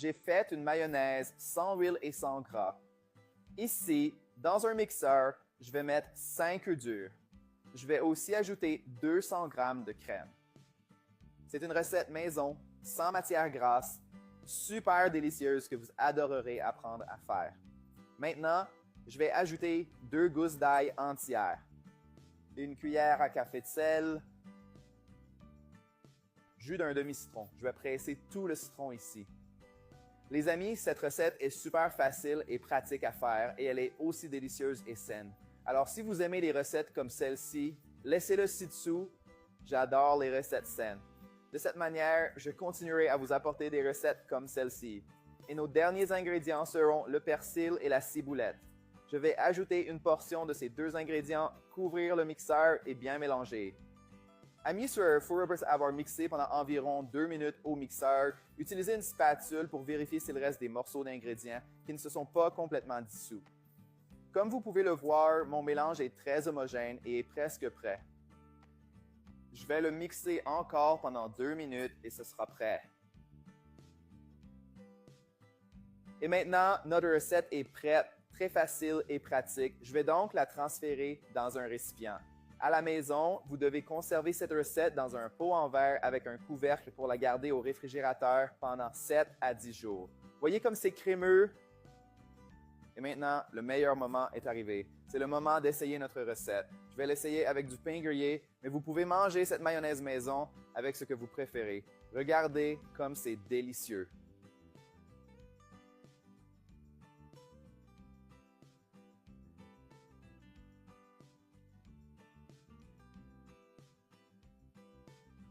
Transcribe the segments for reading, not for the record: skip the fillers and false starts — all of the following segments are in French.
J'ai fait une mayonnaise sans huile et sans gras. Ici, dans un mixeur, je vais mettre 5 œufs durs. Je vais aussi ajouter 200 g de crème. C'est une recette maison, sans matière grasse, super délicieuse que vous adorerez apprendre à faire. Maintenant, je vais ajouter 2 gousses d'ail entières, une cuillère à café de sel, jus d'un demi-citron. Je vais presser tout le citron ici. Les amis, cette recette est super facile et pratique à faire et elle est aussi délicieuse et saine. Alors si vous aimez les recettes comme celle-ci, laissez-le ci-dessous. J'adore les recettes saines. De cette manière, je continuerai à vous apporter des recettes comme celle-ci. Et nos derniers ingrédients seront le persil et la ciboulette. Je vais ajouter une portion de ces deux ingrédients, couvrir le mixeur et bien mélanger. Amis sur un four après avoir mixé pendant environ 2 minutes au mixeur, utilisez une spatule pour vérifier s'il reste des morceaux d'ingrédients qui ne se sont pas complètement dissous. Comme vous pouvez le voir, mon mélange est très homogène et est presque prêt. Je vais le mixer encore pendant 2 minutes et ce sera prêt. Et maintenant, notre recette est prête, très facile et pratique. Je vais donc la transférer dans un récipient. À la maison, vous devez conserver cette recette dans un pot en verre avec un couvercle pour la garder au réfrigérateur pendant 7 à 10 jours. Voyez comme c'est crémeux? Et maintenant, le meilleur moment est arrivé. C'est le moment d'essayer notre recette. Je vais l'essayer avec du pain grillé, mais vous pouvez manger cette mayonnaise maison avec ce que vous préférez. Regardez comme c'est délicieux.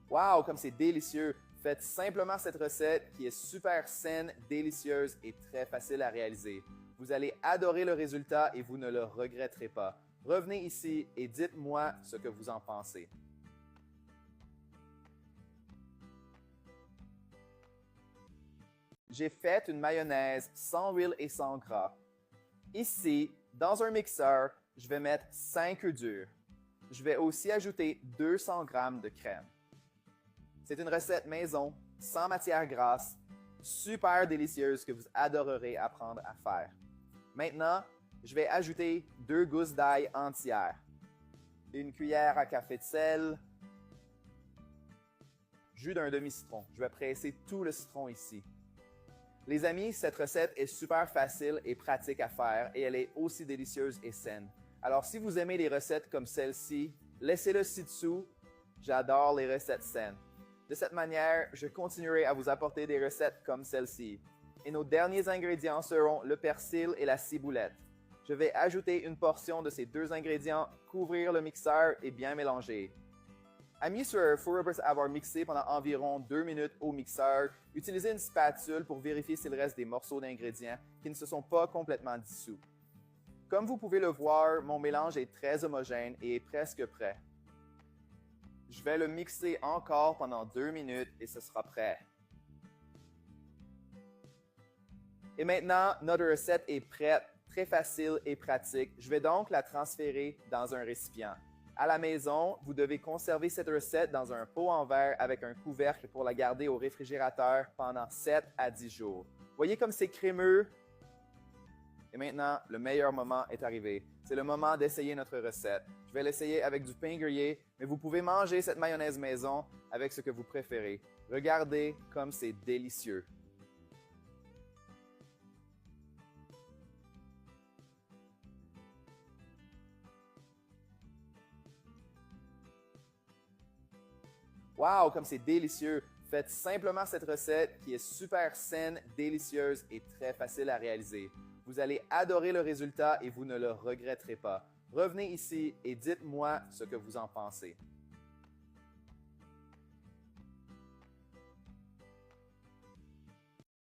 Wow, comme c'est délicieux! Faites simplement cette recette qui est super saine, délicieuse et très facile à réaliser. Vous allez adorer le résultat et vous ne le regretterez pas. Revenez ici et dites-moi ce que vous en pensez. J'ai fait une mayonnaise sans huile et sans gras. Ici, dans un mixeur, je vais mettre 5 œufs durs. Je vais aussi ajouter 200 g de crème. C'est une recette maison, sans matière grasse, super délicieuse que vous adorerez apprendre à faire. Maintenant, je vais ajouter 2 gousses d'ail entières, une cuillère à café de sel, jus d'un demi-citron. Je vais presser tout le citron ici. Les amis, cette recette est super facile et pratique à faire et elle est aussi délicieuse et saine. Alors si vous aimez les recettes comme celle-ci, laissez-le ci-dessous. J'adore les recettes saines. De cette manière, je continuerai à vous apporter des recettes comme celle-ci. Et nos derniers ingrédients seront le persil et la ciboulette. Je vais ajouter une portion de ces deux ingrédients, couvrir le mixeur et bien mélanger. Amis sur un four après avoir mixé pendant environ 2 minutes au mixeur, utilisez une spatule pour vérifier s'il reste des morceaux d'ingrédients qui ne se sont pas complètement dissous. Comme vous pouvez le voir, mon mélange est très homogène et est presque prêt. Je vais le mixer encore pendant 2 minutes et ce sera prêt. Et maintenant, notre recette est prête, très facile et pratique. Je vais donc la transférer dans un récipient. À la maison, vous devez conserver cette recette dans un pot en verre avec un couvercle pour la garder au réfrigérateur pendant 7 à 10 jours. Voyez comme c'est crémeux? Et maintenant, le meilleur moment est arrivé. C'est le moment d'essayer notre recette. Je vais l'essayer avec du pain grillé, mais vous pouvez manger cette mayonnaise maison avec ce que vous préférez. Regardez comme c'est délicieux. Wow, comme c'est délicieux! Faites simplement cette recette qui est super saine, délicieuse et très facile à réaliser. Vous allez adorer le résultat et vous ne le regretterez pas. Revenez ici et dites-moi ce que vous en pensez.